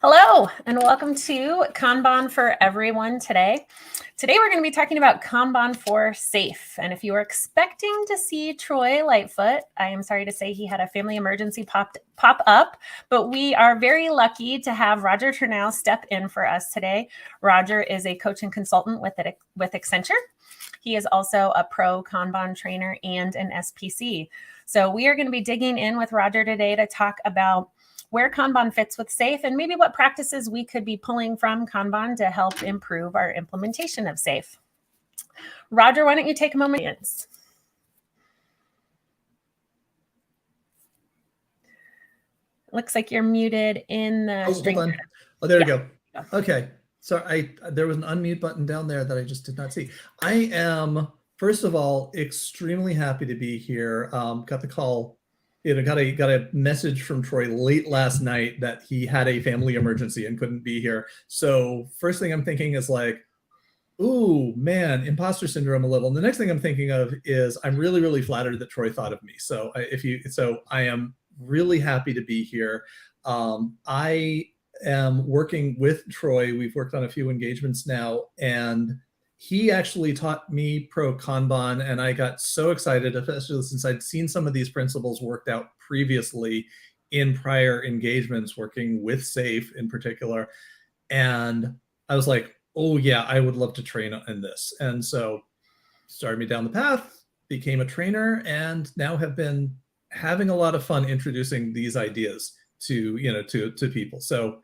Hello, and welcome to Kanban for Everyone today. Today, we're going to be talking about Kanban for SAFE. And if you were expecting to see Troy Lightfoot, I am sorry to say he had a family emergency pop up, but we are very lucky to have Roger Turnell step in for us today. Roger is a coach and consultant with Accenture. He is also a pro Kanban trainer and an SPC. So we are going to be digging in with Roger today to talk about where Kanban fits with SAFE, and maybe what practices we could be pulling from Kanban to help improve our implementation of SAFE. Roger, why don't you take a moment? Looks like you're muted in the hold on. Oh, there we go. Okay. So there was an unmute button down there that I just did not see. I am, first of all, extremely happy to be here. Got the call. Got a message from Troy late last night that he had a family emergency and couldn't be here. So first thing I'm thinking is like, ooh, man, imposter syndrome a little. And the next thing I'm thinking of is I'm really, really flattered that Troy thought of me. So I am really happy to be here. I am working with Troy. We've worked on a few engagements now, and he actually taught me ProKanban, and I got so excited, especially since I'd seen some of these principles worked out previously in prior engagements, working with SAFE in particular. And I was like, oh yeah, I would love to train in this. And so started me down the path, became a trainer, and now have been having a lot of fun introducing these ideas to people. So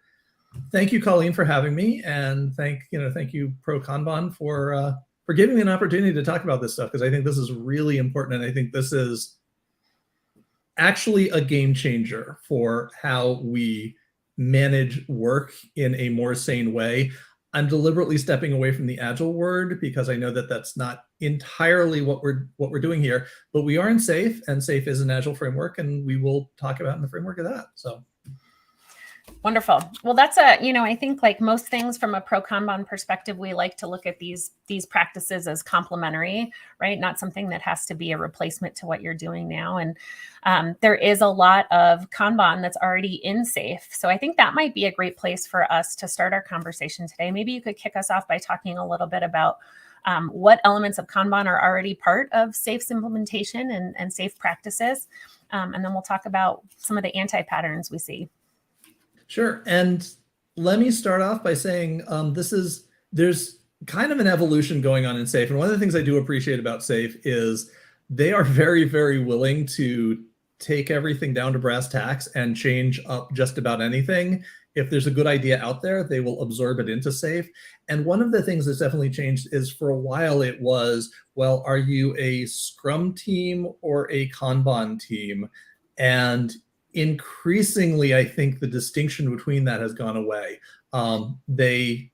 thank you, Colleen, for having me, and thank you, ProKanban, for giving me an opportunity to talk about this stuff, because I think this is really important, and I think this is actually a game changer for how we manage work in a more sane way. I'm deliberately stepping away from the agile word because I know that that's not entirely what we're doing here, but we are in SAFE, and SAFE is an agile framework, and we will talk about in the framework of that. So. Wonderful. Well, that's I think like most things from a ProKanban perspective, we like to look at these practices as complementary, right? Not something that has to be a replacement to what you're doing now. And there is a lot of Kanban that's already in SAFE. So I think that might be a great place for us to start our conversation today. Maybe you could kick us off by talking a little bit about what elements of Kanban are already part of SAFE's implementation and SAFE practices. And then we'll talk about some of the anti-patterns we see. Sure. And let me start off by saying there's kind of an evolution going on in SAFE. And one of the things I do appreciate about SAFE is they are very, very willing to take everything down to brass tacks and change up just about anything. If there's a good idea out there, they will absorb it into SAFE. And one of the things that's definitely changed is, for a while it was, well, are you a Scrum team or a Kanban team? And increasingly, I think the distinction between that has gone away. They've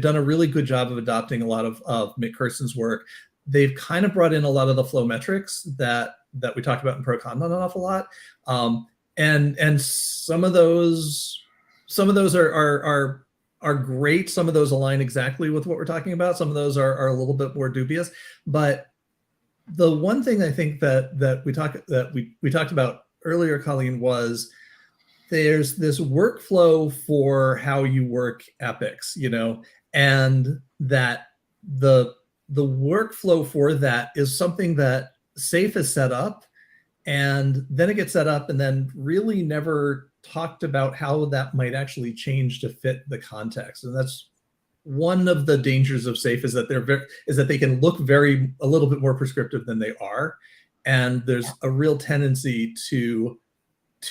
done a really good job of adopting a lot of Mick Kirston's work. They've kind of brought in a lot of the flow metrics that we talked about in ProKanban an awful lot, and some of those are great. Some of those align exactly with what we're talking about. Some of those are a little bit more dubious. But the one thing I think that we talked about earlier, Colleen, was there's this workflow for how you work epics, and that the workflow for that is something that SAFE is set up, and then it gets set up and then really never talked about how that might actually change to fit the context. And that's one of the dangers of SAFE, is that they can look a little bit more prescriptive than they are. And there's a real tendency to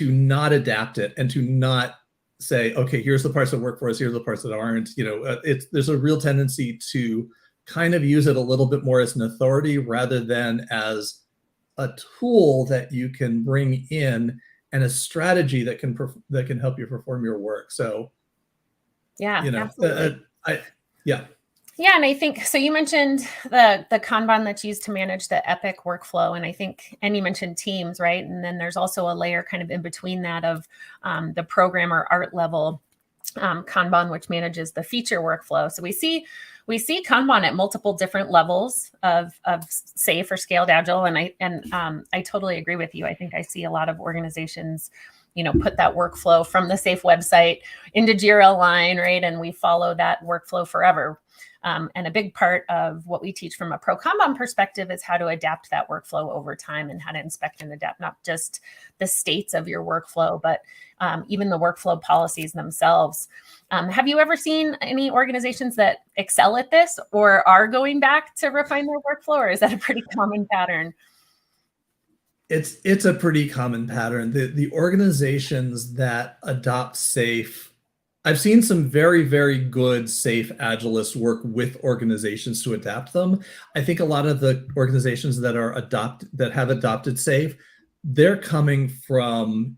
not adapt it, and to not say, okay, here's the parts that work for us, here's the parts that aren't. There's a real tendency to kind of use it a little bit more as an authority rather than as a tool that you can bring in, and a strategy that can help you perform your work. So, absolutely. Yeah. Yeah, and I think so. You mentioned the Kanban that's used to manage the Epic workflow, and you mentioned teams, right? And then there's also a layer kind of in between that of the program or art level Kanban, which manages the feature workflow. So we see Kanban at multiple different levels of SAFE or scaled agile, and I totally agree with you. I think I see a lot of organizations put that workflow from the SAFE website into Jira line, right? And we follow that workflow forever. And a big part of what we teach from a ProKanban perspective is how to adapt that workflow over time and how to inspect and adapt not just the states of your workflow, but even the workflow policies themselves. Have you ever seen any organizations that excel at this or are going back to refine their workflow, or is that a pretty common pattern? It's a pretty common pattern. The organizations that adopt SAFE, I've seen some very, very good SAFE Agilists work with organizations to adapt them. I think a lot of the organizations that have adopted SAFE, they're coming from,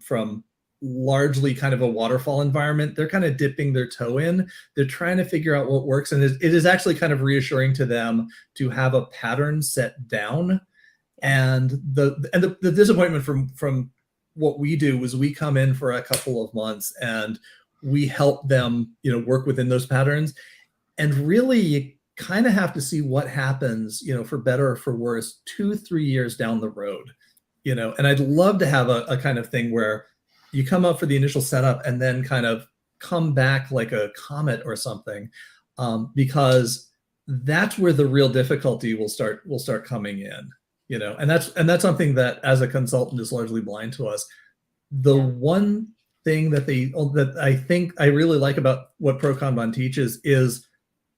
from largely kind of a waterfall environment. They're kind of dipping their toe in. They're trying to figure out what works. And it is actually kind of reassuring to them to have a pattern set down. And the disappointment from what we do is we come in for a couple of months and we help them, work within those patterns. And really, you kind of have to see what happens, for better or for worse, 2-3 years down the road, And I'd love to have a kind of thing where you come up for the initial setup and then kind of come back like a comet or something, because that's where the real difficulty will start coming in, And that's something that as a consultant is largely blind to us. The one thing that I think I really like about what ProKanban teaches is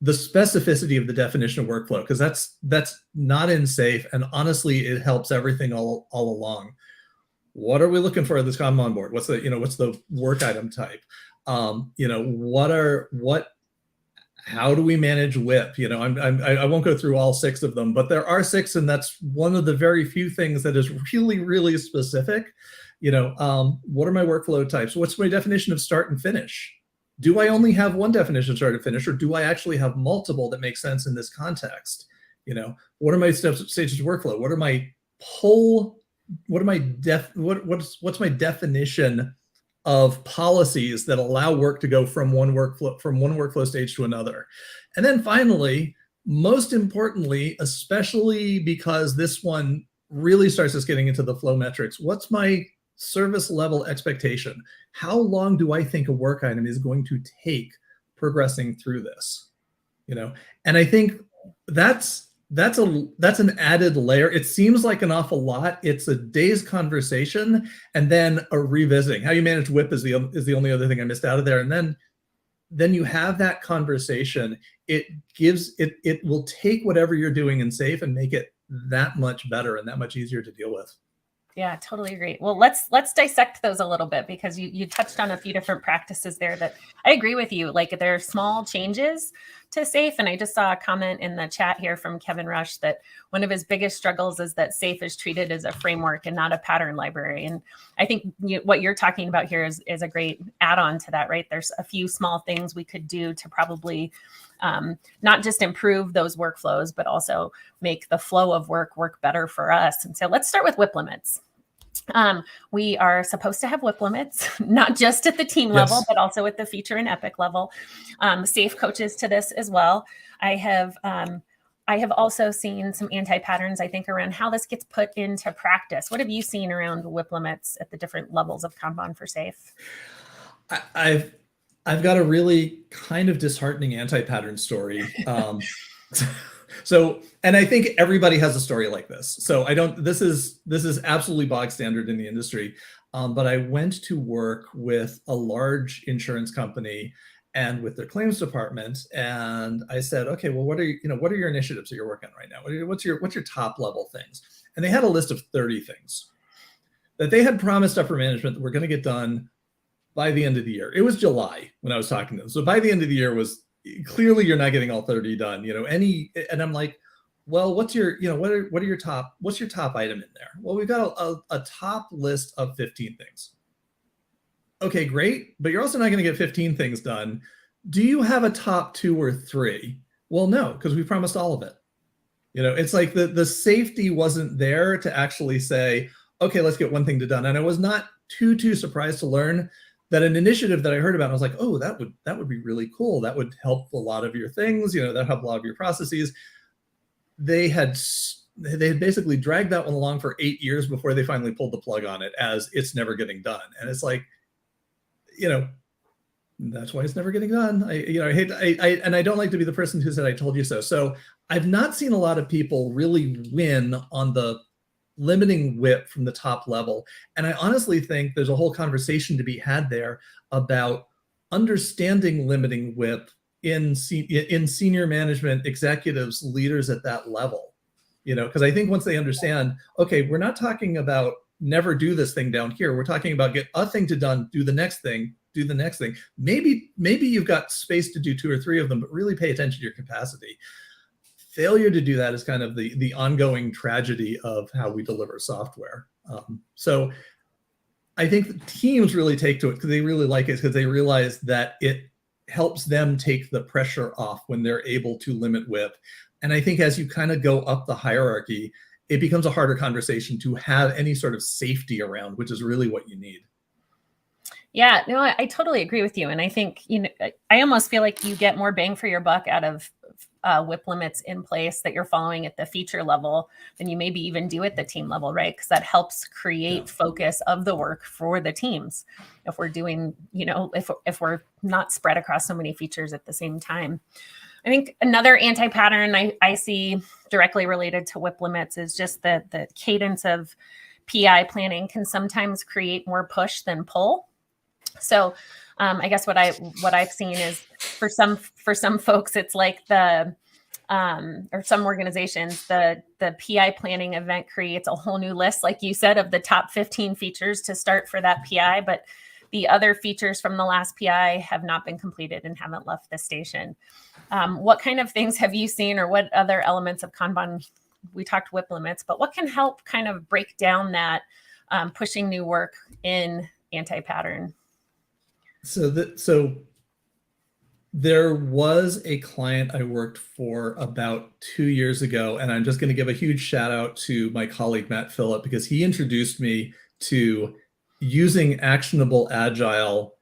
the specificity of the definition of workflow, because that's not in SAFE, and honestly, it helps everything all along. What are we looking for at this Kanban board? What's the work item type? How do we manage WIP? I won't go through all 6 of them, but there are 6, and that's one of the very few things that is really, really specific. What are my workflow types? What's my definition of start and finish? Do I only have one definition of start and finish, or do I actually have multiple that make sense in this context? What are my stages of workflow? What's my definition of policies that allow work to go from one workflow stage to another? And then finally, most importantly, especially because this one really starts us getting into the flow metrics, what's my service level expectation? How long do I think a work item is going to take progressing through this? And I think that's an added layer. It seems like an awful lot. It's a day's conversation and then a revisiting. How you manage WIP is the only other thing I missed out of there. And then you have that conversation. It will take whatever you're doing in SAFE and make it that much better and that much easier to deal with. Yeah, totally agree. Well, let's dissect those a little bit, because you touched on a few different practices there that I agree with you. Like, there are small changes to SAFE. And I just saw a comment in the chat here from Kevin Rush that one of his biggest struggles is that SAFE is treated as a framework and not a pattern library. And I think what you're talking about here is a great add-on to that, right? There's a few small things we could do to probably not just improve those workflows, but also make the flow of work better for us. And so let's start with WIP limits. We are supposed to have WIP limits, not just at the team level, but also at the feature and epic level. SAFE coaches to this as well. I have also seen some anti-patterns, I think, around how this gets put into practice. What have you seen around WIP limits at the different levels of Kanban for SAFE? I've got a really kind of disheartening anti-pattern story. And I think everybody has a story like this. So this is absolutely bog standard in the industry. But I went to work with a large insurance company and with their claims department. And I said, okay, well, what are your initiatives that you're working on right now? What's your top level things? And they had a list of 30 things that they had promised upper management that were going to get done by the end of the year. It was July when I was talking to them. So by the end of the year was clearly you're not getting all 30 done, and I'm like, well, what's your top item in there? Well, we've got a top list of 15 things. Okay, great. But you're also not going to get 15 things done. Do you have a top 2 or 3? Well, no, because we promised all of it. It's like the safety wasn't there to actually say, okay, let's get one thing done. And I was not too surprised to learn that an initiative that I heard about, I was like, oh, that would be really cool. That would help a lot of your things, that help a lot of your processes. They had they had basically dragged that one along for 8 years before they finally pulled the plug on it, as it's never getting done. And it's like, that's why it's never getting done. I don't like to be the person who said I told you so. So I've not seen a lot of people really win on the limiting WIP from the top level. And I honestly think there's a whole conversation to be had there about understanding limiting WIP in senior management, executives, leaders at that level. Because I think once they understand, okay, we're not talking about never do this thing down here. We're talking about get a thing to done, do the next thing, do the next thing. Maybe you've got space to do 2 or 3 of them, but really pay attention to your capacity. Failure to do that is kind of the ongoing tragedy of how we deliver software. So I think teams really take to it because they really like it, because they realize that it helps them take the pressure off when they're able to limit WIP. And I think as you kind of go up the hierarchy, it becomes a harder conversation to have any sort of safety around, which is really what you need. Yeah, no, I totally agree with you. And I think, I almost feel like you get more bang for your buck out of WIP limits in place that you're following at the feature level than you maybe even do at the team level, right? Because that helps create focus of the work for the teams. If we're doing, if we're not spread across so many features at the same time. I think another anti-pattern I see directly related to WIP limits is just the cadence of PI planning can sometimes create more push than pull. So I guess what I've seen is for some folks, it's like or some organizations, the PI planning event creates a whole new list, like you said, of the top 15 features to start for that PI, but the other features from the last PI have not been completed and haven't left the station. What kind of things have you seen, or what other elements of Kanban? We talked WIP limits, but what can help kind of break down that pushing new work in anti-pattern? So there was a client I worked for about 2 years ago, and I'm just going to give a huge shout out to my colleague, Matt Phillip, because he introduced me to using actionable agile.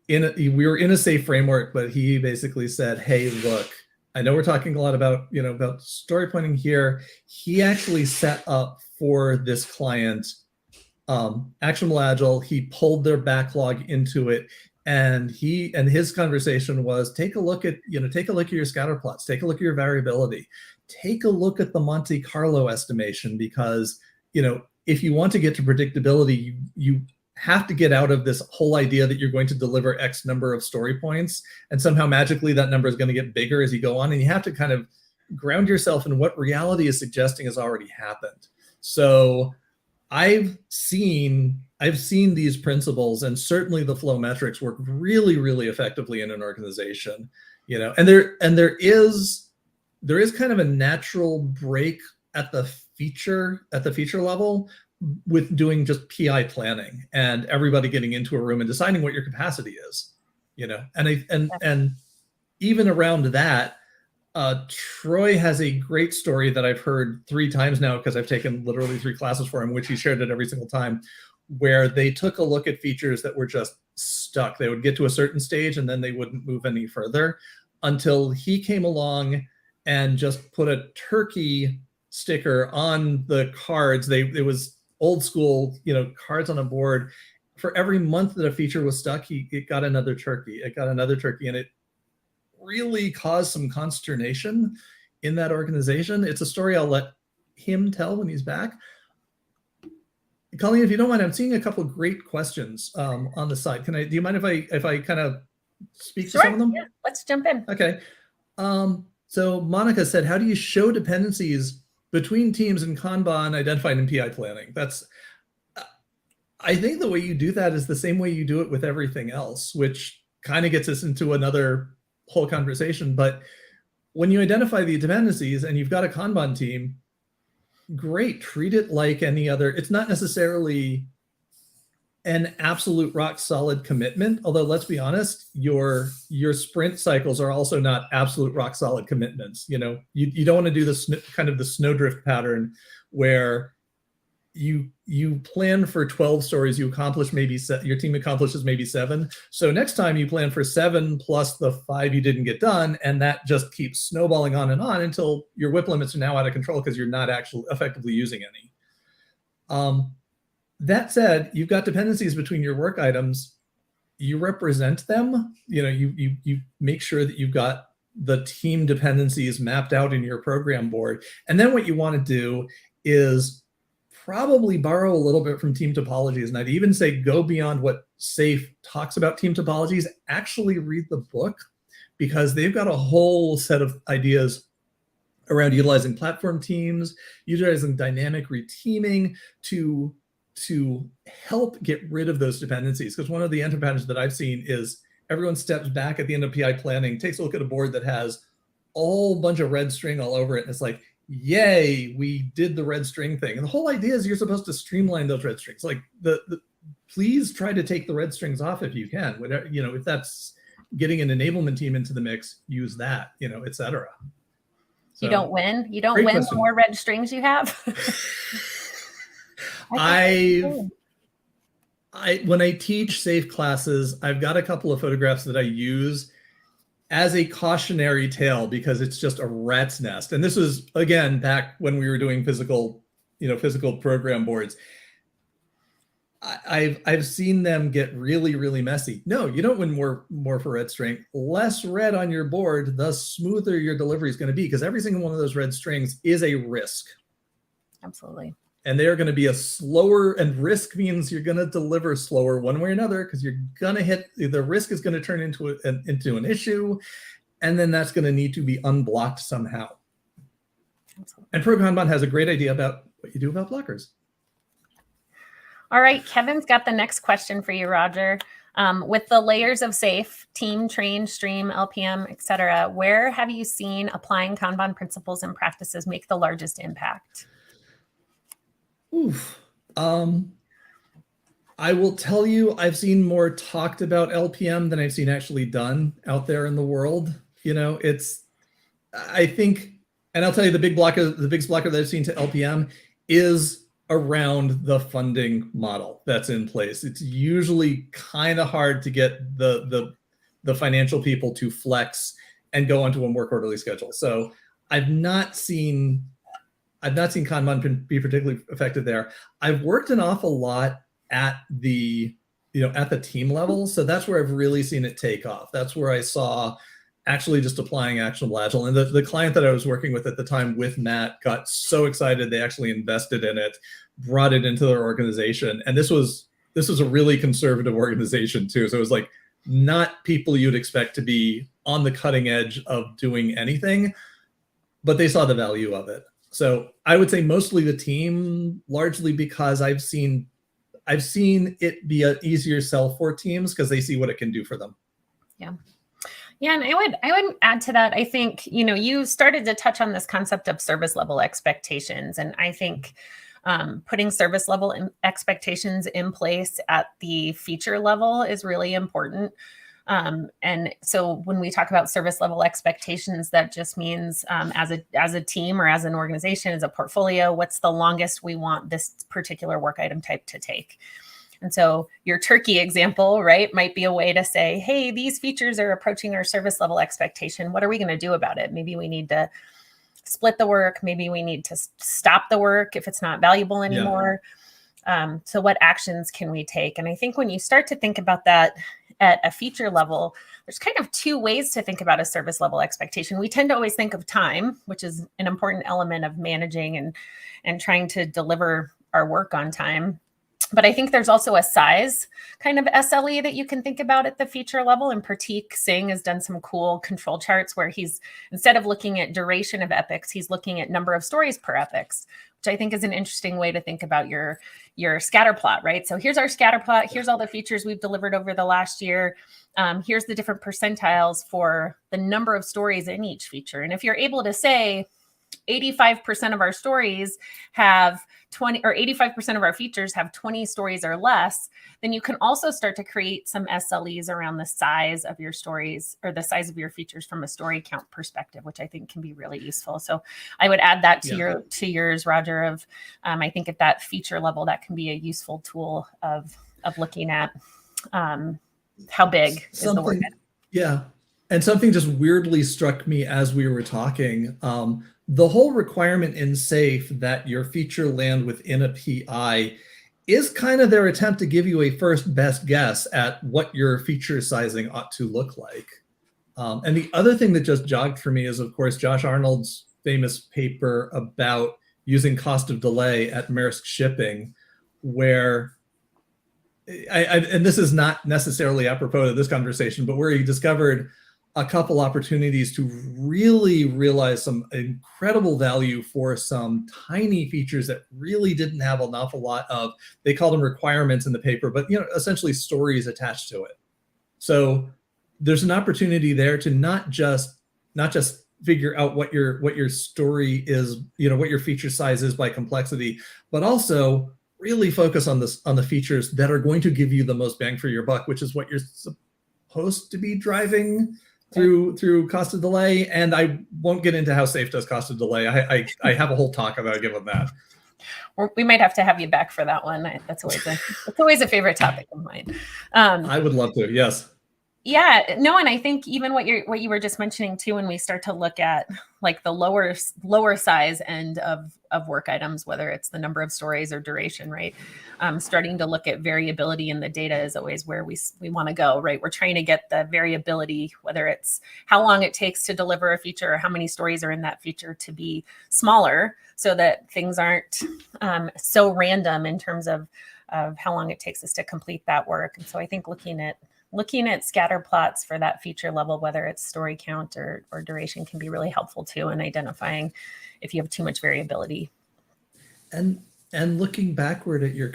We were in a safe framework, but he basically said, hey, look, I know we're talking a lot about, about story pointing here. He actually set up for this client actionable agile. He pulled their backlog into it. And his conversation was, take a look at your scatter plots, take a look at your variability, take a look at the Monte Carlo estimation, because, if you want to get to predictability, you have to get out of this whole idea that you're going to deliver X number of story points and somehow magically that number is going to get bigger as you go on. And you have to kind of ground yourself in what reality is suggesting has already happened. So I've seen these principles, and certainly the flow metrics work really, really effectively in an organization, and there is kind of a natural break at the feature level with doing just PI planning and everybody getting into a room and deciding what your capacity is, and even around that, Troy has a great story that I've heard 3 times now, because I've taken literally 3 classes for him, which he shared it every single time, where they took a look at features that were just stuck. They would get to a certain stage and then they wouldn't move any further until he came along and just put a turkey sticker on the cards. It was old school, cards on a board. For every month that a feature was stuck, it got another turkey. And it really caused some consternation in that organization. It's a story I'll let him tell when he's back. Colleen, if you don't mind, I'm seeing a couple of great questions on the side. Do you mind if I kind of speak to some of them? Yeah, let's jump in. Okay. So Monica said, how do you show dependencies between teams in Kanban identified in PI planning? I think the way you do that is the same way you do it with everything else, which kind of gets us into another whole conversation. But when you identify the dependencies and you've got a Kanban team, great, treat it like any other. It's not necessarily an absolute rock solid commitment, although let's be honest, your sprint cycles are also not absolute rock solid commitments. You don't want to do this kind of the snowdrift pattern where you plan for 12 stories, you accomplish your team accomplishes maybe 7. So next time you plan for 7 plus the 5 you didn't get done, and that just keeps snowballing on and on until your WIP limits are now out of control because you're not actually effectively using any. That said, you've got dependencies between your work items. You represent them. You make sure that you've got the team dependencies mapped out in your program board. And then what you want to do is probably borrow a little bit from team topologies. And I'd even say go beyond what SAFe talks about team topologies. Actually read the book, because they've got a whole set of ideas around utilizing platform teams, utilizing dynamic reteaming to help get rid of those dependencies. Because one of the entry patterns that I've seen is everyone steps back at the end of PI planning, takes a look at a board that has a whole bunch of red string all over it, and it's like, yay, we did the red string thing. And the whole idea is you're supposed to streamline those red strings. Like please try to take the red strings off if you can. Whatever, if that's getting an enablement team into the mix, use that, et cetera. So, you don't win. You don't win the more red strings you have. When I teach SAFe classes, I've got a couple of photographs that I use as a cautionary tale, because it's just a rat's nest. And this was, again, back when we were doing physical program boards. I've seen them get really, really messy. No, you don't win more for red string. Less red on your board, the smoother your delivery is going to be, because every single one of those red strings is a risk. Absolutely. And they are going to be a slower, and risk means you're going to deliver slower one way or another, because you're going to hit, the risk is going to turn into an issue, and then that's going to need to be unblocked somehow. Absolutely. And ProKanban has a great idea about what you do about blockers. All right, Kevin's got the next question for you, Roger. With the layers of SAFe, team, train, stream, LPM, et cetera, where have you seen applying Kanban principles and practices make the largest impact? Oof. I will tell you, I've seen more talked about LPM than I've seen actually done out there in the world. I think, and I'll tell you, the biggest blocker that I've seen to LPM is around the funding model that's in place. It's usually kind of hard to get the financial people to flex and go onto a more quarterly schedule. So I've not seen Kanban be particularly effective there. I've worked an awful lot at the team level. So that's where I've really seen it take off. That's where I saw actually just applying actionable agile. And the client that I was working with at the time with Matt got so excited, they actually invested in it, brought it into their organization. And this was a really conservative organization too. So it was like not people you'd expect to be on the cutting edge of doing anything, but they saw the value of it. So I would say mostly the team, largely because I've seen it be an easier sell for teams because they see what it can do for them. Yeah. Yeah, and I would add to that. I think, you started to touch on this concept of service level expectations. And I think putting service level expectations in place at the feature level is really important. And so when we talk about service level expectations, that just means as a team or as an organization, as a portfolio, what's the longest we want this particular work item type to take? And so your turkey example, right, might be a way to say, hey, these features are approaching our service level expectation. What are we going to do about it? Maybe we need to split the work. Maybe we need to stop the work if it's not valuable anymore. Yeah. So what actions can we take? And I think when you start to think about that at a feature level, there's kind of two ways to think about a service level expectation. We tend to always think of time, which is an important element of managing and trying to deliver our work on time. But I think there's also a size kind of SLE that you can think about at the feature level. And Pratik Singh has done some cool control charts where he's, instead of looking at duration of epics, he's looking at number of stories per epics, which I think is an interesting way to think about your scatter plot, right? So here's our scatter plot. Here's all the features we've delivered over the last year. Here's the different percentiles for the number of stories in each feature. And if you're able to say, 85% of our stories have 20, or 85% of our features have 20 stories or less, then you can also start to create some SLEs around the size of your stories or the size of your features from a story count perspective, which I think can be really useful. So I would add that to yours, Roger, of I think at that feature level, that can be a useful tool of looking at how big is the work. Yeah. And something just weirdly struck me as we were talking. The whole requirement in SAFE that your feature land within a PI is kind of their attempt to give you a first best guess at what your feature sizing ought to look like. And the other thing that just jogged for me is, of course, Josh Arnold's famous paper about using cost of delay at Maersk Shipping, where and this is not necessarily apropos of this conversation, but where he discovered a couple opportunities to really realize some incredible value for some tiny features that really didn't have an awful lot of, they called them requirements in the paper, but essentially stories attached to it. So there's an opportunity there to not just figure out what your story is, what your feature size is by complexity, but also really focus on the features that are going to give you the most bang for your buck, which is what you're supposed to be driving through cost of delay. And I won't get into how SAFE does cost of delay. I have a whole talk about given that. We might have to have you back for that one. That's always a favorite topic of mine. I would love to. Yes. Yeah, no, and I think even what you were just mentioning too, when we start to look at like the lower size end of work items, whether it's the number of stories or duration, right? Starting to look at variability in the data is always where we want to go, right? We're trying to get the variability, whether it's how long it takes to deliver a feature or how many stories are in that feature, to be smaller, so that things aren't so random in terms of how long it takes us to complete that work. And so I think looking at scatter plots for that feature level, whether it's story count or duration, can be really helpful too in identifying if you have too much variability. And looking backward at your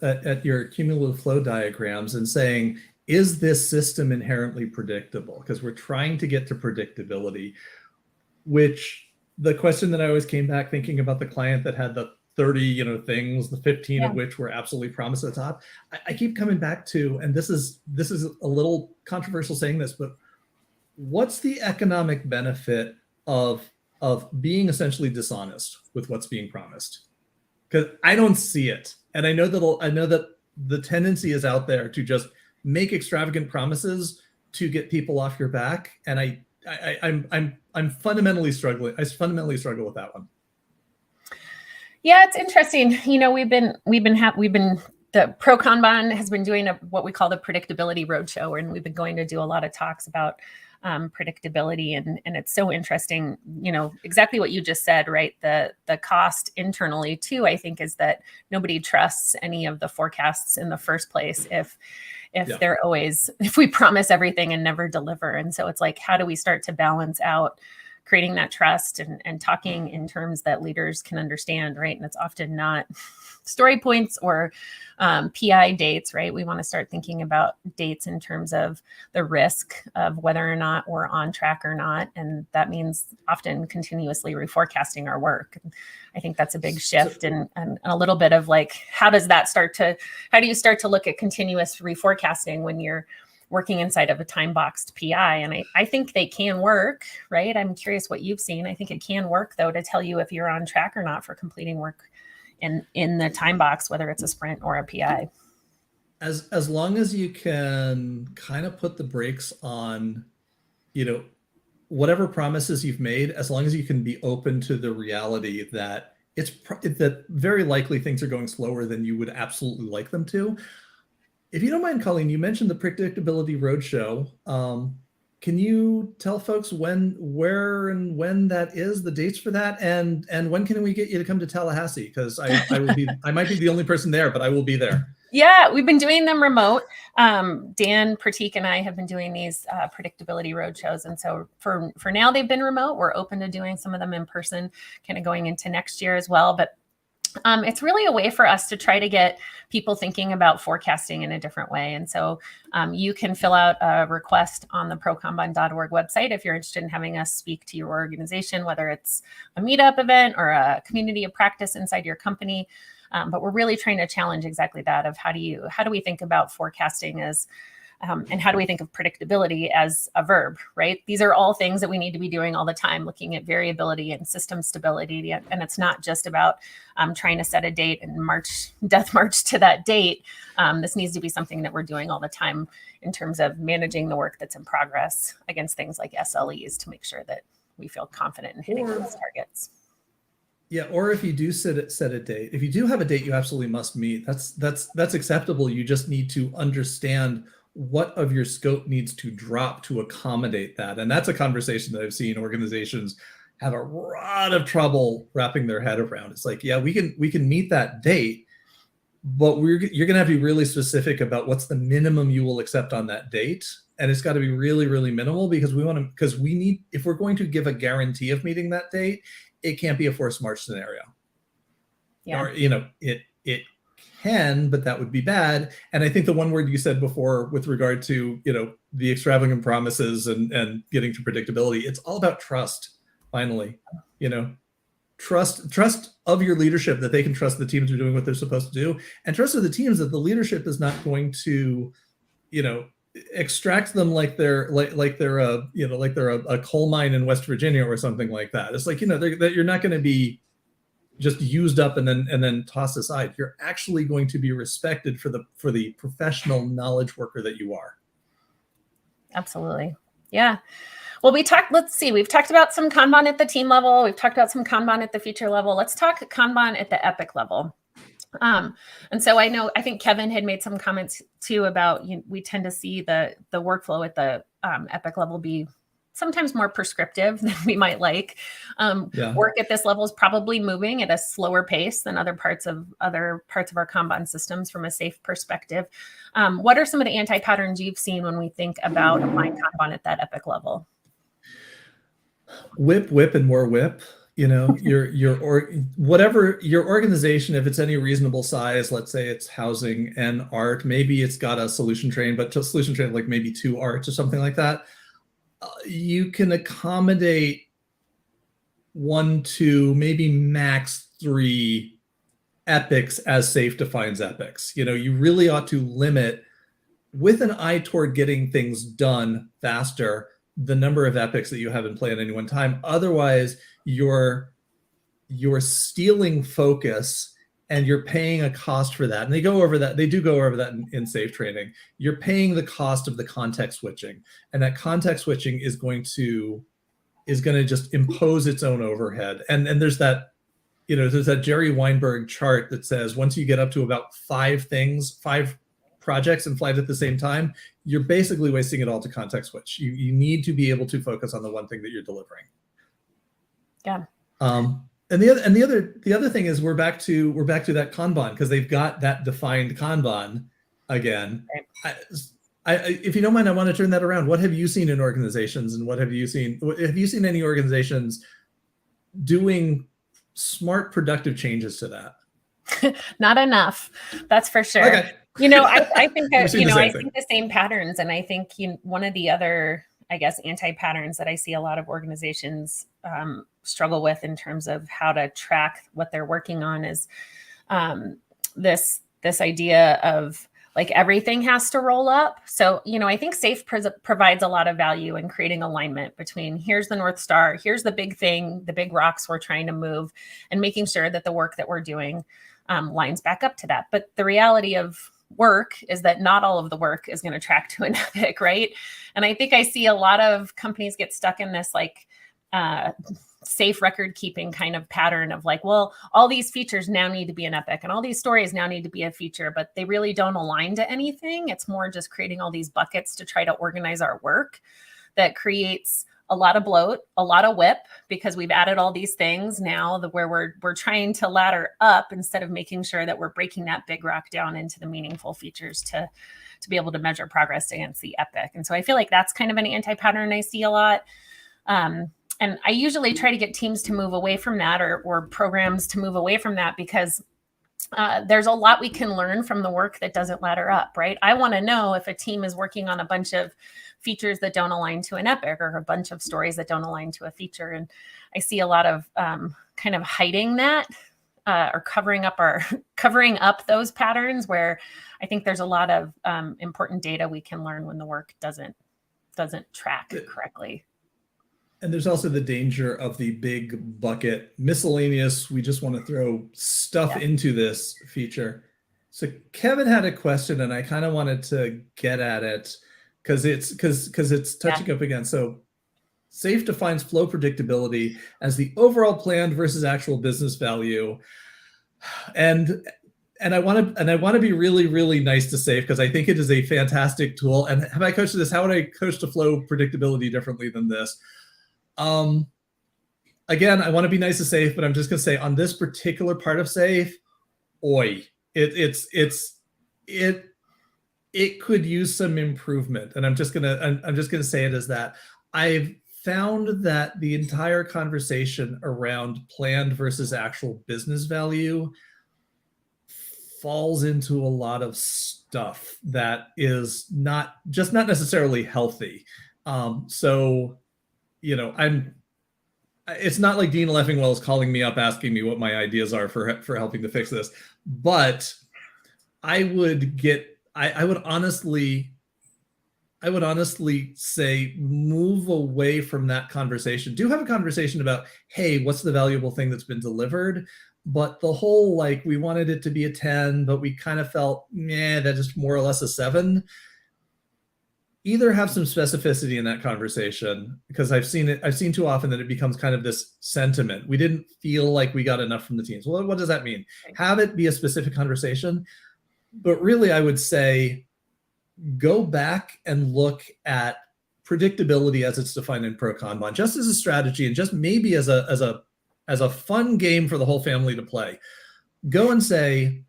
at your cumulative flow diagrams and saying, is this system inherently predictable? Because we're trying to get to predictability, which the question that I always came back thinking about the client that had the 30 things, the 15 of which were absolutely promised at the top. I keep coming back to, and this is a little controversial saying this, but what's the economic benefit of being essentially dishonest with what's being promised? Because I don't see it. And I know that the tendency is out there to just make extravagant promises to get people off your back. And I'm fundamentally struggling. I fundamentally struggle with that one. Yeah, it's interesting. The ProKanban has been doing what we call the predictability roadshow, and we've been going to do a lot of talks about predictability, and it's so interesting. Exactly what you just said, right? The cost internally too, I think, is that nobody trusts any of the forecasts in the first place if we promise everything and never deliver. And so it's like, how do we start to balance out creating that trust and talking in terms that leaders can understand, right? And it's often not story points or PI dates, right? We want to start thinking about dates in terms of the risk of whether or not we're on track or not. And that means often continuously reforecasting our work. I think that's a big shift, and a little bit of like, how do you start to look at continuous reforecasting when you're working inside of a time-boxed PI? And I think they can work, right? I'm curious what you've seen. I think it can work, though, to tell you if you're on track or not for completing work in the time box, whether it's a sprint or a PI. As long as you can kind of put the brakes on, whatever promises you've made, as long as you can be open to the reality that that very likely things are going slower than you would absolutely like them to. If you don't mind, Colleen, you mentioned the Predictability Roadshow. Can you tell folks where and when that is, the dates for that, and when can we get you to come to Tallahassee? Because I might be the only person there, but I will be there. Yeah, we've been doing them remote. Dan Pratik and I have been doing these predictability roadshows, and so for now they've been remote. We're open to doing some of them in person, kind of going into next year as well. But It's really a way for us to try to get people thinking about forecasting in a different way. And so you can fill out a request on the ProKanban.org website if you're interested in having us speak to your organization, whether it's a meetup event or a community of practice inside your company. But we're really trying to challenge exactly that of how do we think about forecasting as and how do we think of predictability as a verb, right? These are all things that we need to be doing all the time, looking at variability and system stability. And it's not just about trying to set a date and death march to that date. This needs to be something that we're doing all the time in terms of managing the work that's in progress against things like SLEs to make sure that we feel confident in hitting those targets. Yeah, or if you do set a date, if you do have a date you absolutely must meet, that's acceptable. You just need to understand what of your scope needs to drop to accommodate that. And that's a conversation that I've seen organizations have a lot of trouble wrapping their head around. It's like, yeah, we can meet that date, but you're going to have to be really specific about what's the minimum you will accept on that date. And it's got to be really, really minimal because we need, if we're going to give a guarantee of meeting that date, it can't be a forced march scenario. Yeah. Or, it can, but that would be bad. And I think the one word you said before with regard to, the extravagant promises and getting to predictability, it's all about trust. Finally, trust of your leadership that they can trust the teams are doing what they're supposed to do, and trust of the teams that the leadership is not going to, extract them like they're a coal mine in West Virginia or something like that. It's like, that you're not going to be just used up and then tossed aside. You're actually going to be respected for the professional knowledge worker that you are. Absolutely. Yeah. Well, we've talked about some Kanban at the team level. We've talked about some Kanban at the feature level. Let's talk Kanban at the epic level. And so I think Kevin had made some comments too about, we tend to see the workflow at the epic level be sometimes more prescriptive than we might like. Work at this level is probably moving at a slower pace than other parts of our Kanban systems from a safe perspective. What are some of the anti-patterns you've seen when we think about applying Kanban at that epic level? Whip, and more whip. Whatever your organization, if it's any reasonable size, let's say it's housing and art, maybe it's got a solution train, but to solution train like maybe 2 arts or something like that. You can accommodate 1, 2, maybe max 3 epics as safe defines epics. You really ought to limit, with an eye toward getting things done faster, the number of epics that you have in play at any one time. Otherwise, you're stealing focus and you're paying a cost for that. And they do go over that in safe training. You're paying the cost of the context switching. And that context switching is going to just impose its own overhead. And there's that, there's that Jerry Weinberg chart that says once you get up to about 5 projects in flight at the same time, you're basically wasting it all to context switch. You need to be able to focus on the one thing that you're delivering. Yeah. And the other thing is we're back to that Kanban, because they've got that defined Kanban again. Right. If you don't mind, I want to turn that around. What have you seen in organizations, and have you seen any organizations doing smart, productive changes to that? Not enough, that's for sure. Okay. I think that, I think the same patterns, and I think one of the other, I guess, anti-patterns that I see a lot of organizations struggle with in terms of how to track what they're working on is this idea of like everything has to roll up. So, I think SAFE provides a lot of value in creating alignment between here's the North Star, here's the big thing, the big rocks we're trying to move, and making sure that the work that we're doing lines back up to that. But the reality of work is that not all of the work is going to track to an epic, right? And I think I see a lot of companies get stuck in this safe record keeping kind of pattern of like, well, all these features now need to be an epic and all these stories now need to be a feature, but they really don't align to anything. It's more just creating all these buckets to try to organize our work that creates a lot of bloat, a lot of whip, because we've added all these things now where we're trying to ladder up instead of making sure that we're breaking that big rock down into the meaningful features to be able to measure progress against the epic. And so I feel like that's kind of an anti-pattern I see a lot. and I usually try to get teams to move away from that, or programs to move away from that, because there's a lot we can learn from the work that doesn't ladder up, right? I want to know if a team is working on a bunch of features that don't align to an epic, or a bunch of stories that don't align to a feature. And I see a lot of kind of hiding that, or covering up those patterns, where I think there's a lot of important data we can learn when the work doesn't track correctly. And there's also the danger of the big bucket miscellaneous, we just want to throw stuff into this feature. So Kevin had a question, and I kind of wanted to get at it because it's touching up again. So SAFe defines flow predictability as the overall planned versus actual business value. And I want to be really, really nice to SAFe, because I think it is a fantastic tool. And have I coached this? How would I coach to flow predictability differently than this? Again, I want to be nice to SAFe, but I'm just going to say on this particular part of SAFe, it could use some improvement. And I'm just going to say it as that. I've found that the entire conversation around planned versus actual business value falls into a lot of stuff that is not necessarily healthy. So, it's not like Dean Leffingwell is calling me up asking me what my ideas are for helping to fix this, but I would honestly say move away from that conversation. Do have a conversation about, hey, what's the valuable thing that's been delivered? But the whole, like, we wanted it to be a 10, but we kind of felt, that's just more or less a 7. Either have some specificity in that conversation, because I've seen too often that it becomes kind of this sentiment. We didn't feel like we got enough from the teams. Well, what does that mean? Have it be a specific conversation. But really, I would say go back and look at predictability as it's defined in ProKanban, just as a strategy, and just maybe as a fun game for the whole family to play. Go and say,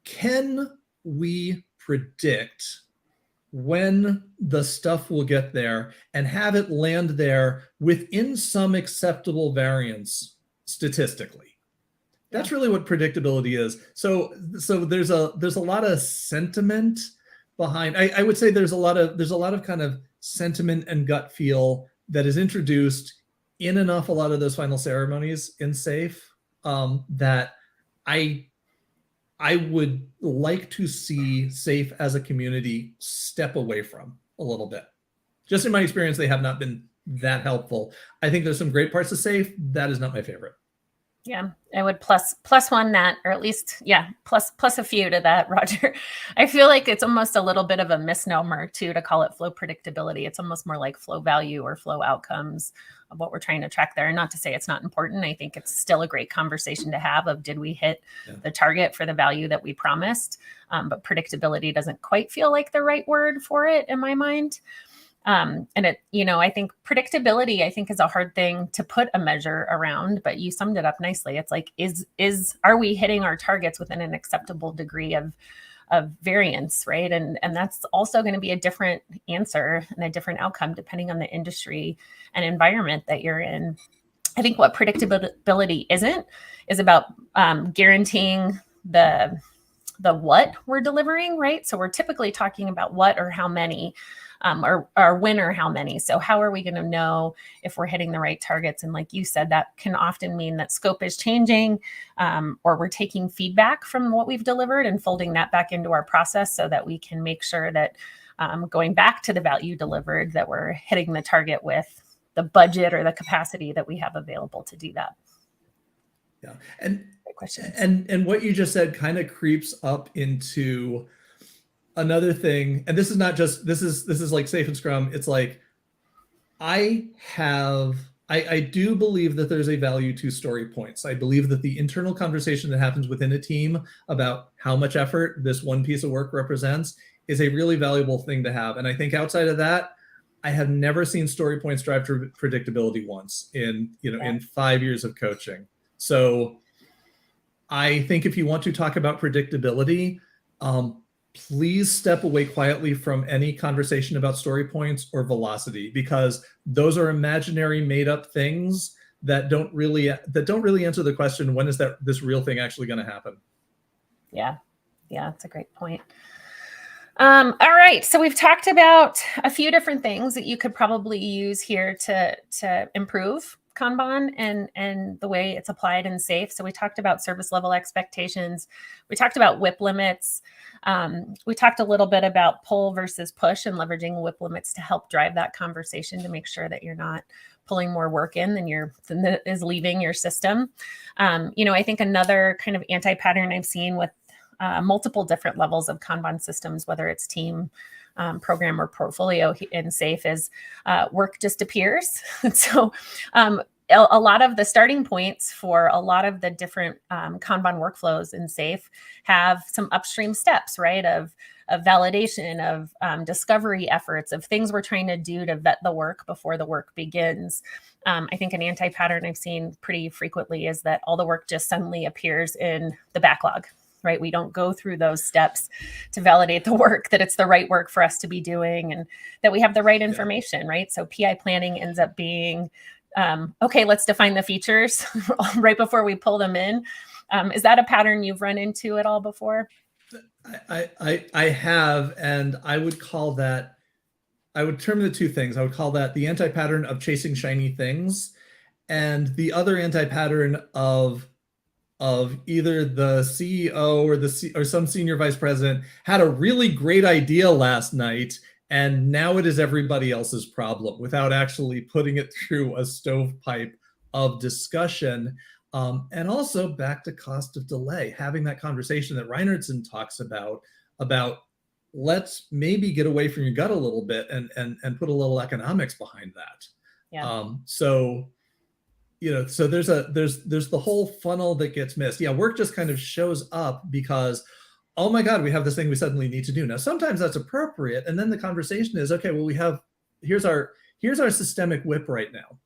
can we predict when the stuff will get there, and have it land there within some acceptable variance statistically? That's really what predictability is. So there's a lot of sentiment behind. I would say there's a lot of kind of sentiment and gut feel that is introduced in an awful lot of those final ceremonies in SAFe, that I would like to see SAFe as a community step away from a little bit. Just in my experience, they have not been that helpful. I think there's some great parts of SAFe. That is not my favorite. Yeah, I would plus one that, or at least, plus a few to that, Roger. I feel like it's almost a little bit of a misnomer too to call it flow predictability. It's almost more like flow value or flow outcomes of what we're trying to track there. And not to say it's not important. I think it's still a great conversation to have of, did we hit the target for the value that we promised? But predictability doesn't quite feel like the right word for it in my mind. And it, I think predictability, is a hard thing to put a measure around, but you summed it up nicely. It's like, are we hitting our targets within an acceptable degree of variance, right? And that's also going to be a different answer and a different outcome depending on the industry and environment that you're in. I think what predictability is about guaranteeing the what we're delivering, right? So we're typically talking about what or how many, or when or how many. So how are we going to know if we're hitting the right targets? And like you said, that can often mean that scope is changing, or we're taking feedback from what we've delivered and folding that back into our process so that we can make sure that going back to the value delivered, that we're hitting the target with the budget or the capacity that we have available to do that. Yeah. And what you just said kind of creeps up into another thing. And this is not just, this is like SAFe and Scrum. It's like, I do believe that there's a value to story points. I believe that the internal conversation that happens within a team about how much effort this one piece of work represents is a really valuable thing to have. And I think outside of that, I have never seen story points drive to predictability once in 5 years of coaching. So I think if you want to talk about predictability, please step away quietly from any conversation about story points or velocity, because those are imaginary made up things that don't really answer the question, when is this real thing actually going to happen? Yeah, that's a great point. All right, so we've talked about a few different things that you could probably use here to improve Kanban and the way it's applied in SAFe. So we talked about service level expectations. We talked about WIP limits. We talked a little bit about pull versus push and leveraging WIP limits to help drive that conversation to make sure that you're not pulling more work in than is leaving your system. I think another kind of anti-pattern I've seen with multiple different levels of Kanban systems, whether it's team, program, or portfolio in SAFe, is work just appears. So a lot of the starting points for a lot of the different Kanban workflows in SAFe have some upstream steps, right? Of validation, of discovery efforts, of things we're trying to do to vet the work before the work begins. I think an anti-pattern I've seen pretty frequently is that all the work just suddenly appears in the backlog, right? We don't go through those steps to validate the work, that it's the right work for us to be doing and that we have the right information, right? So PI planning ends up being, okay, let's define the features right before we pull them in. Is that a pattern you've run into at all before? I have, and I would call that, I would term the two things. I would call that the anti-pattern of chasing shiny things, and the other anti-pattern of either the CEO or some senior vice president had a really great idea last night, and now it is everybody else's problem without actually putting it through a stovepipe of discussion. And also back to cost of delay, having that conversation that Reinertsen talks about let's maybe get away from your gut a little bit and put a little economics behind that. Yeah. So there's the whole funnel that gets missed. Yeah, work just kind of shows up because, oh my God, we have this thing we suddenly need to do. Now, sometimes that's appropriate. And then the conversation is, okay, well, here's our systemic WIP right now.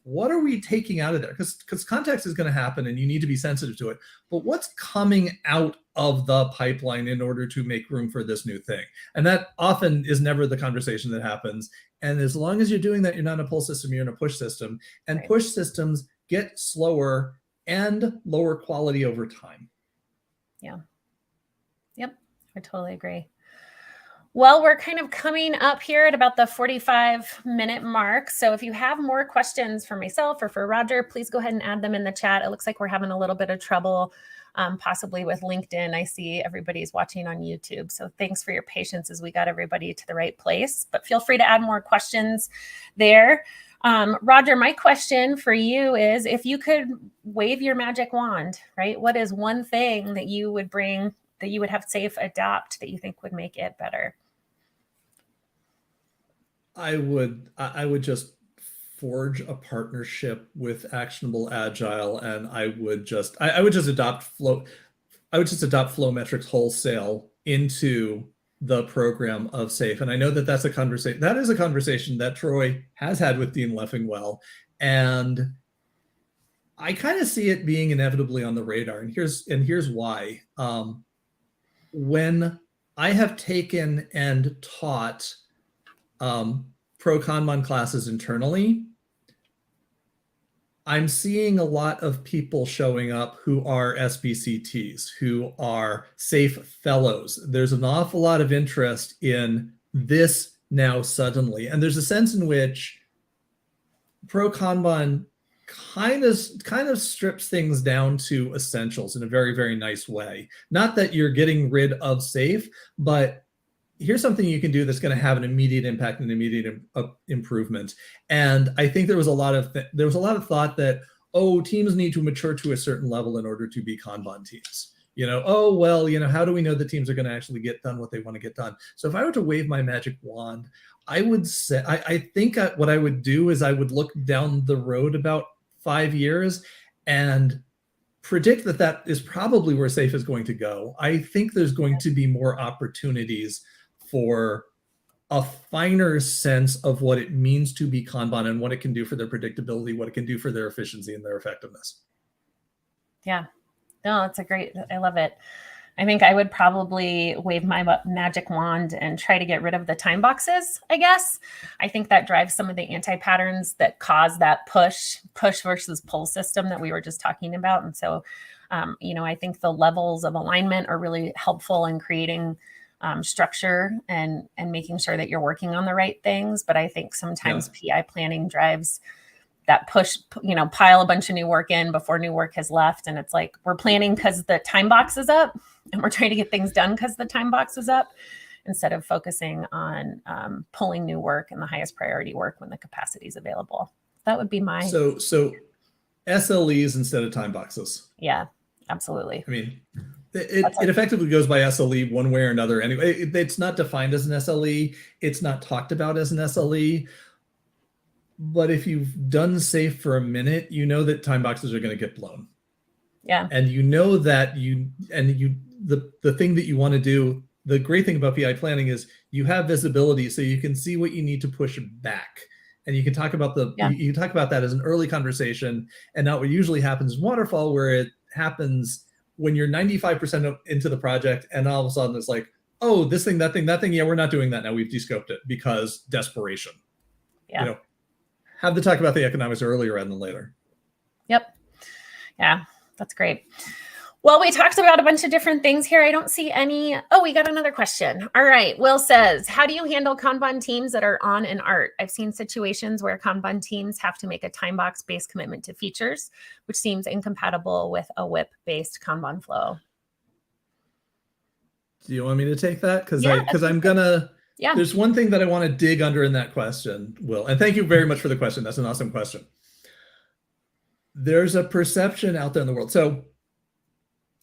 What are we taking out of there? Because context is going to happen and you need to be sensitive to it. But what's coming out of the pipeline in order to make room for this new thing? And that often is never the conversation that happens. And as long as you're doing that, you're not in a pull system, you're in a push system. And right. Push systems get slower and lower quality over time. Yeah. Yep. I totally agree. Well, we're kind of coming up here at about the 45-minute mark. So if you have more questions for myself or for Roger, please go ahead and add them in the chat. It looks like we're having a little bit of trouble, possibly with LinkedIn. I see everybody's watching on YouTube. So thanks for your patience as we got everybody to the right place. But feel free to add more questions there. Roger, my question for you is, if you could wave your magic wand, right? What is one thing that you would bring, that you would have SAFe adopt, that you think would make it better? I would just forge a partnership with Actionable Agile, and I would just adopt Flow. I would just adopt Flow metrics wholesale into the program of SAFe. And I know that that's a conversation. That is a conversation that Troy has had with Dean Leffingwell, and I kind of see it being inevitably on the radar. And here's why. When I have taken and taught ProKanban classes internally, I'm seeing a lot of people showing up who are SBCTs, who are SAFe fellows. There's an awful lot of interest in this now suddenly. And there's a sense in which ProKanban kind of strips things down to essentials in a very, very nice way. Not that you're getting rid of SAFe, but here's something you can do that's going to have an immediate impact and immediate improvement. And I think there was a lot of thought that, oh, teams need to mature to a certain level in order to be Kanban teams. Oh, well, how do we know that teams are going to actually get done what they want to get done? So if I were to wave my magic wand, I would say, I think what I would do is I would look down the road about 5 years and predict that is probably where SAFe is going to go. I think there's going to be more opportunities for a finer sense of what it means to be Kanban and what it can do for their predictability, what it can do for their efficiency and their effectiveness. Yeah, no, that's I love it. I think I would probably wave my magic wand and try to get rid of the time boxes, I guess. I think that drives some of the anti-patterns that cause that push versus pull system that we were just talking about. And so, I think the levels of alignment are really helpful in creating structure and making sure that you're working on the right things. But I think sometimes PI planning drives that push, pile a bunch of new work in before new work has left. And it's like, we're planning because the time box is up and we're trying to get things done because the time box is up, instead of focusing on pulling new work and the highest priority work when the capacity is available. That would be my... So SLEs instead of time boxes. Yeah, absolutely. I mean, it effectively goes by SLE one way or another. Anyway, it's not defined as an SLE. It's not talked about as an SLE. But if you've done safe for a minute, you know that time boxes are going to get blown. Yeah. And you know that the thing that you want to do, the great thing about PI planning is you have visibility, so you can see what you need to push back. And you can talk about you can talk about that as an early conversation, and not what usually happens in waterfall, where it happens when you're 95% into the project, and all of a sudden it's like, oh, this thing, that thing, yeah, we're not doing that now. We've descoped it because desperation. Yeah. Have to talk about the economics earlier rather than later. Yep. Yeah, that's great. Well, we talked about a bunch of different things here. I don't see any. Oh, we got another question. All right. Will says, how do you handle Kanban teams that are on an art? I've seen situations where Kanban teams have to make a time box based commitment to features, which seems incompatible with a WIP-based Kanban flow. Do you want me to take that? Because I'm going to... Yeah. There's one thing that I want to dig under in that question, Will, and thank you very much for the question. That's an awesome question. There's a perception out there in the world. So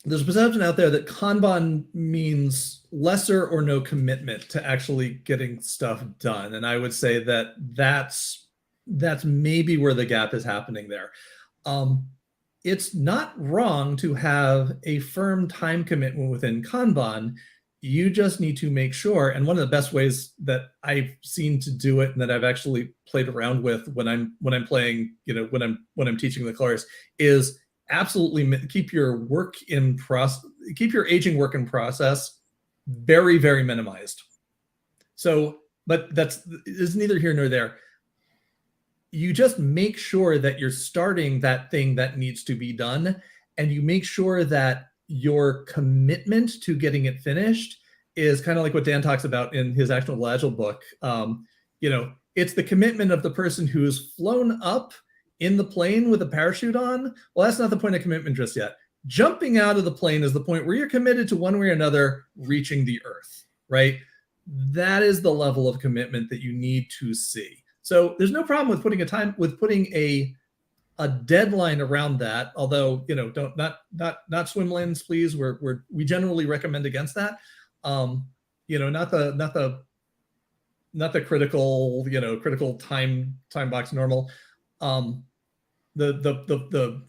there's a perception out there that Kanban means lesser or no commitment to actually getting stuff done. And I would say that that's maybe where the gap is happening there. It's not wrong to have a firm time commitment within Kanban. You just need to make sure, and one of the best ways that I've seen to do it, and that I've actually played around with when I'm playing, when I'm teaching the course, is absolutely keep your aging work in process very, very minimized. So, but is neither here nor there. You just make sure that you're starting that thing that needs to be done, and you make sure that your commitment to getting it finished is kind of like what Dan talks about in his Actionable Agile book. It's the commitment of the person who's flown up in the plane with a parachute on. Well, that's not the point of commitment just yet. Jumping out of the plane is the point where you're committed to one way or another reaching the earth, right? That is the level of commitment that you need to see. So there's no problem with putting a deadline around that, although not swim lanes, please. We generally recommend against that. Not the critical time box normal. The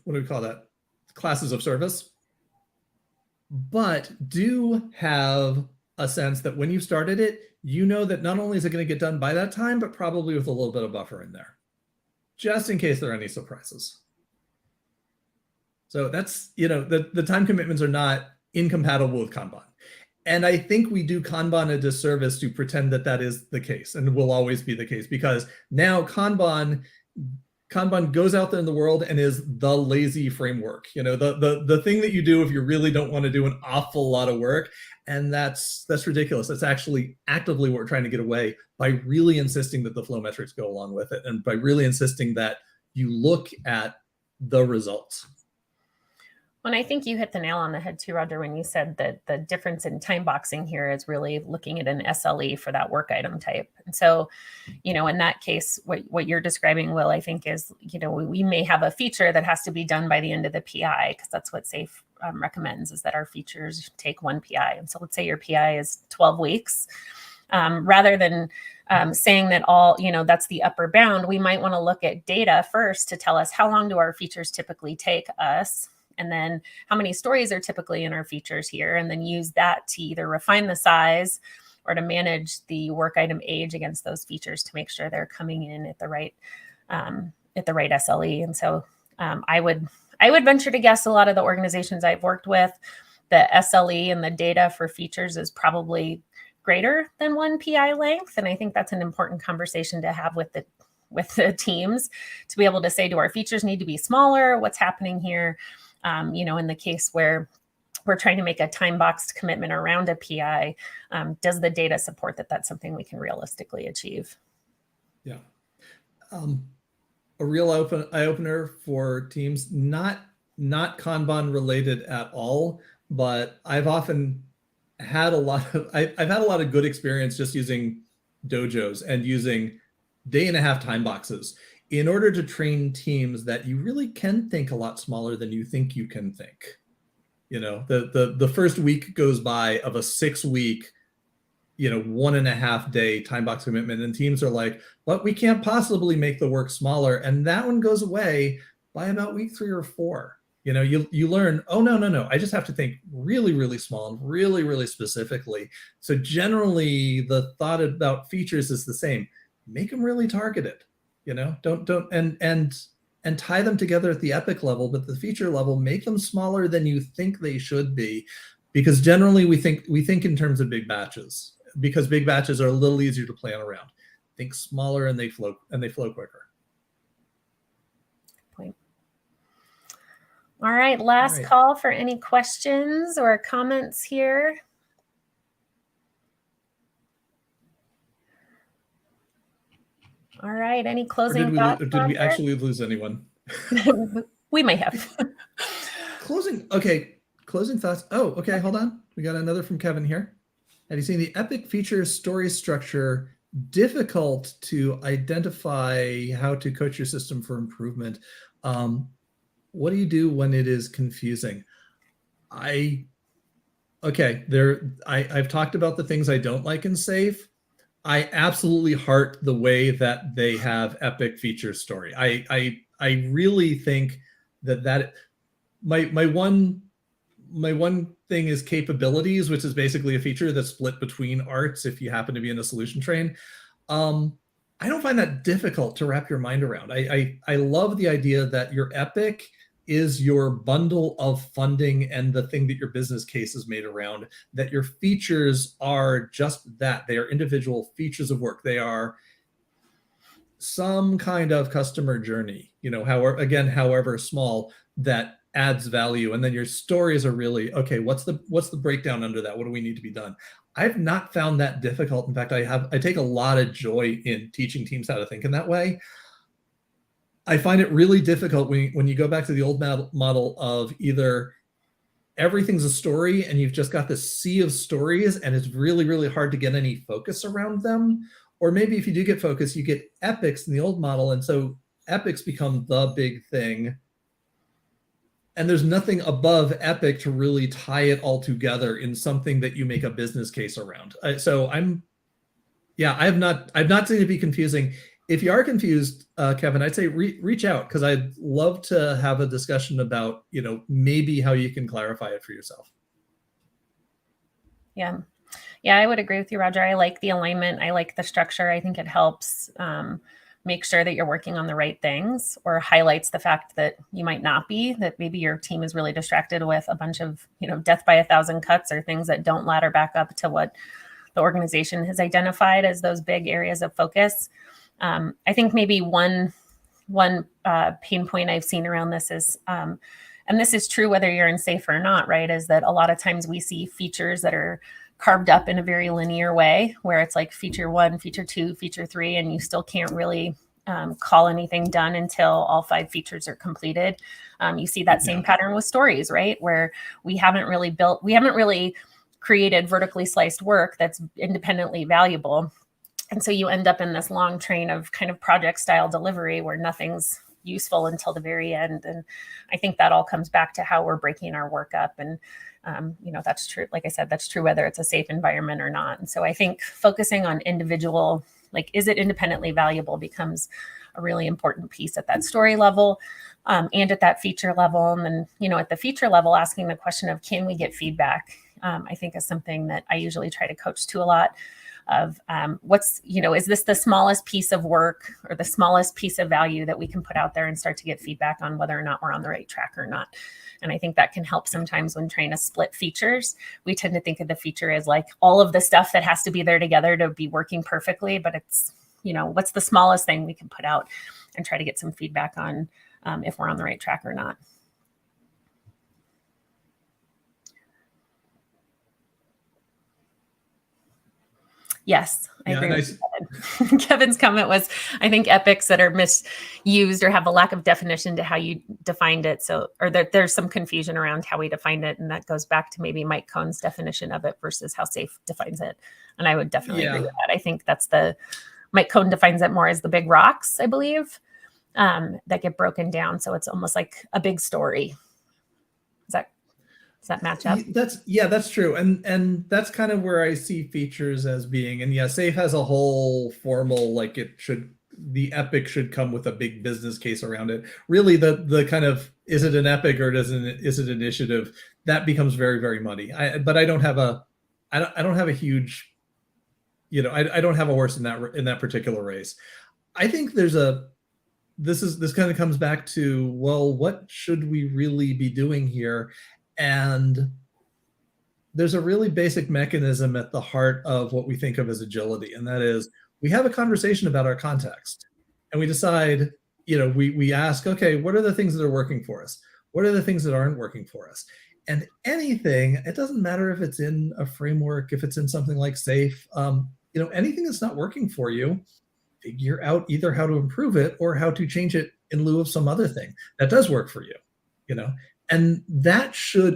what do we call that? Classes of service. But do have a sense that when you started it, that not only is it going to get done by that time, but probably with a little bit of buffer in there, just in case there are any surprises. So that's, the time commitments are not incompatible with Kanban. And I think we do Kanban a disservice to pretend that is the case and will always be the case, because now Kanban goes out there in the world and is the lazy framework, the thing that you do if you really don't want to do an awful lot of work. And that's ridiculous. That's actually actively what we're trying to get away by really insisting that the flow metrics go along with it, and by really insisting that you look at the results. Well, and I think you hit the nail on the head too, Roger, when you said that the difference in time boxing here is really looking at an SLE for that work item type. And so, in that case, what you're describing, Will, I think is, we may have a feature that has to be done by the end of the PI, because that's what SAFE recommends, is that our features take one PI. And so let's say your PI is 12 weeks. Rather than saying that that's the upper bound, we might want to look at data first to tell us how long do our features typically take us, and then how many stories are typically in our features here, and then use that to either refine the size or to manage the work item age against those features to make sure they're coming in at the right SLE. And so I would venture to guess a lot of the organizations I've worked with, the SLE and the data for features is probably greater than one PI length. And I think that's an important conversation to have with the teams, to be able to say, do our features need to be smaller? What's happening here? In the case where we're trying to make a time-boxed commitment around a PI, does the data support that that's something we can realistically achieve? Yeah. A real eye-opener for teams, not Kanban related at all, but I've had a lot of good experience just using dojos and using day-and-a-half time boxes in order to train teams that you really can think a lot smaller than you think you can think. The first week goes by of a 6-week, 1.5 day time box commitment, and teams are like, but we can't possibly make the work smaller. And that one goes away by about week 3 or 4. You learn, oh, no, I just have to think really, really small and really, really specifically. So generally the thought about features is the same. Make them really targeted, don't and tie them together at the epic level, but the feature level, make them smaller than you think they should be, because generally we think in terms of big batches, because big batches are a little easier to plan around. Think smaller and they flow quicker. Point. All right, last call for any questions or comments here. All right, any closing thoughts? Did we actually lose anyone? We may have. Closing thoughts. Oh, okay, hold on. We got another from Kevin here. Have you seen the epic feature story structure difficult to identify how to coach your system for improvement? What do you do when it is confusing? I've talked about the things I don't like in SAFe. I absolutely heart the way that they have epic feature story. I really think that my one thing is capabilities, which is basically a feature that's split between arts if you happen to be in a solution train. I don't find that difficult to wrap your mind around. I love the idea that your epic is your bundle of funding and the thing that your business case is made around, that your features are just that. They are individual features of work. They are some kind of customer journey, however small, that adds value. And then your stories are really, okay, what's the breakdown under that? What do we need to be done? I've not found that difficult. In fact, I take a lot of joy in teaching teams how to think in that way. I find it really difficult when you go back to the old model of either everything's a story and you've just got this sea of stories and it's really, really hard to get any focus around them. Or maybe if you do get focus, you get epics in the old model. And so epics become the big thing. And there's nothing above epic to really tie it all together in something that you make a business case around. I've not seen it be confusing. If you are confused, Kevin, I'd say reach out, because I'd love to have a discussion about, maybe how you can clarify it for yourself. Yeah, I would agree with you, Roger. I like the alignment. I like the structure. I think it helps make sure that you're working on the right things, or highlights the fact that you might not be, that maybe your team is really distracted with a bunch of, death by 1,000 cuts, or things that don't ladder back up to what the organization has identified as those big areas of focus. I think maybe one pain point I've seen around this is, and this is true whether you're in SAFe or not, right, is that a lot of times we see features that are carved up in a very linear way, where it's like feature 1, feature 2, feature 3, and you still can't really call anything done until all 5 features are completed. You see that same pattern with stories, right, where we haven't really created vertically sliced work that's independently valuable. And so you end up in this long train of kind of project style delivery where nothing's useful until the very end. And I think that all comes back to how we're breaking our work up. And, that's true. Like I said, that's true whether it's a SAFe environment or not. And so I think focusing on individual, is it independently valuable, becomes a really important piece at that story level, and at that feature level. And then, at the feature level, asking the question of, can we get feedback? I think is something that I usually try to coach to a lot. of what's, is this the smallest piece of work or the smallest piece of value that we can put out there and start to get feedback on whether or not we're on the right track or not. And I think that can help sometimes when trying to split features. We tend to think of the feature as like all of the stuff that has to be there together to be working perfectly, but it's, what's the smallest thing we can put out and try to get some feedback on if we're on the right track or not. Yes, I agree. Nice. Kevin's comment was, I think epics that are misused or have a lack of definition to how you defined it. So, or there's some confusion around how we defined it. And that goes back to maybe Mike Cohn's definition of it versus how SAFe defines it. And I would definitely agree with that. I think that's Mike Cohn defines it more as the big rocks, I believe, that get broken down. So it's almost like a big story. Does that match up? That's true. And that's kind of where I see features as being, and SAFe has a whole formal, like the epic should come with a big business case around it. Really the kind of, is it an epic or is it an initiative? That becomes very, very muddy. But I don't have a huge, I don't have a horse in that particular race. I think this kind of comes back to, well, what should we really be doing here? And there's a really basic mechanism at the heart of what we think of as agility. And that is, we have a conversation about our context and we decide, we ask, okay, what are the things that are working for us? What are the things that aren't working for us? And anything, it doesn't matter if it's in a framework, if it's in something like SAFe, anything that's not working for you, figure out either how to improve it or how to change it in lieu of some other thing that does work for you, And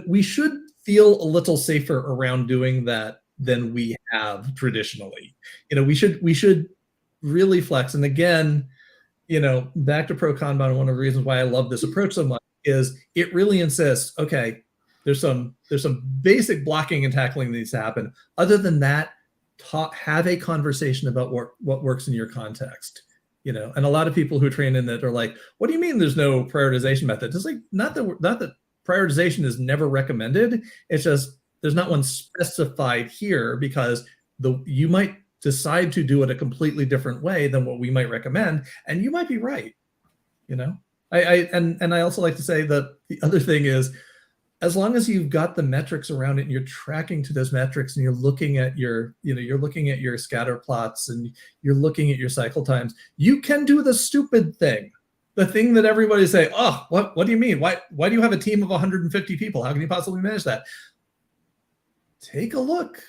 we should feel a little safer around doing that than we have traditionally. We should really flex. And again, back to ProKanban, one of the reasons why I love this approach so much is it really insists, okay, there's some basic blocking and tackling that needs to happen. Other than that, have a conversation about what works in your context. And a lot of people who train in that are like, what do you mean there's no prioritization method? It's like, not that prioritization is never recommended. It's just, there's not one specified here because you might decide to do it a completely different way than what we might recommend. And you might be right. I also like to say that the other thing is, as long as you've got the metrics around it and you're tracking to those metrics and you're looking at your scatter plots and you're looking at your cycle times, you can do the stupid thing. The thing that everybody say, oh, what do you mean? Why do you have a team of 150 people? How can you possibly manage that? Take a look,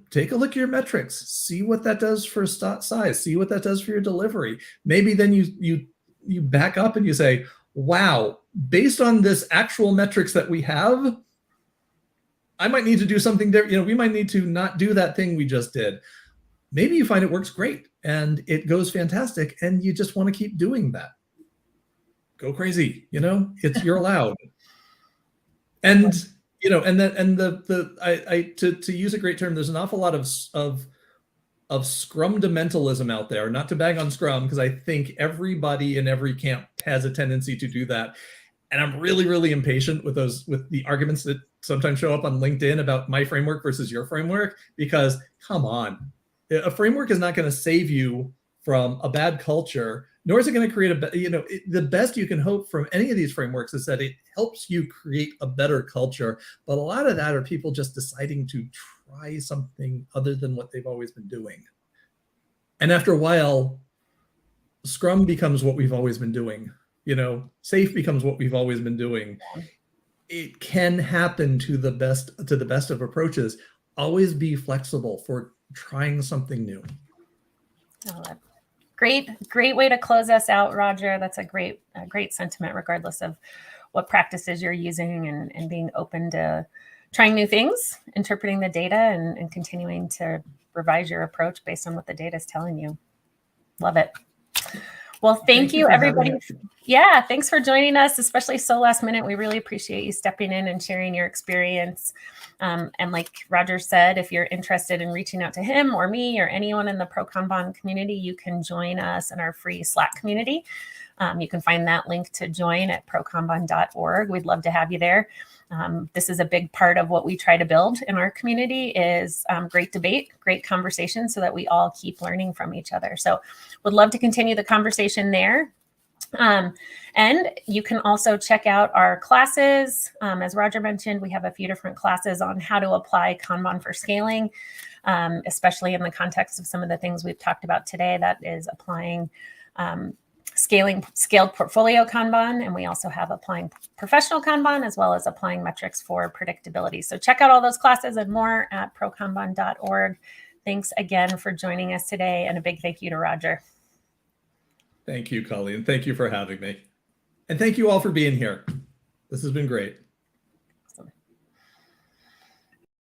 take a look at your metrics, see what that does for size, see what that does for your delivery. Maybe then you back up and you say, wow, based on this actual metrics that we have, I might need to do something there. We might need to not do that thing we just did. Maybe you find it works great and it goes fantastic and you just want to keep doing that. Go crazy, you're allowed. And, to use a great term, there's an awful lot of scrumdamentalism out there, not to bag on Scrum, because I think everybody in every camp has a tendency to do that. And I'm really, really impatient with the arguments that sometimes show up on LinkedIn about my framework versus your framework, because come on, a framework is not going to save you from a bad culture, nor is it going to create the best you can hope from any of these frameworks is that it helps you create a better culture. But a lot of that are people just deciding to try something other than what they've always been doing. And after a while, Scrum becomes what we've always been doing. SAFe becomes what we've always been doing. It can happen to the best of approaches. Always be flexible for trying something new. Great way to close us out, Roger. That's a great sentiment, regardless of what practices you're using, and being open to trying new things, interpreting the data, and continuing to revise your approach based on what the data is telling you. Love it. Well, thank you everybody. Yeah, thanks for joining us, especially so last minute. We really appreciate you stepping in and sharing your experience. And like Roger said, if you're interested in reaching out to him or me or anyone in the ProKanban community, you can join us in our free Slack community. You can find that link to join at prokanban.org. We'd love to have you there. This is a big part of what we try to build in our community is great debate, great conversation so that we all keep learning from each other. So would love to continue the conversation there. And you can also check out our classes. As Roger mentioned, we have a few different classes on how to apply Kanban for scaling, especially in the context of some of the things we've talked about today, that is applying scaled portfolio Kanban. And we also have applying professional Kanban as well as applying metrics for predictability. So check out all those classes and more at prokanban.org. Thanks again for joining us today. And a big thank you to Roger. Thank you, Colleen. Thank you for having me. And thank you all for being here. This has been great.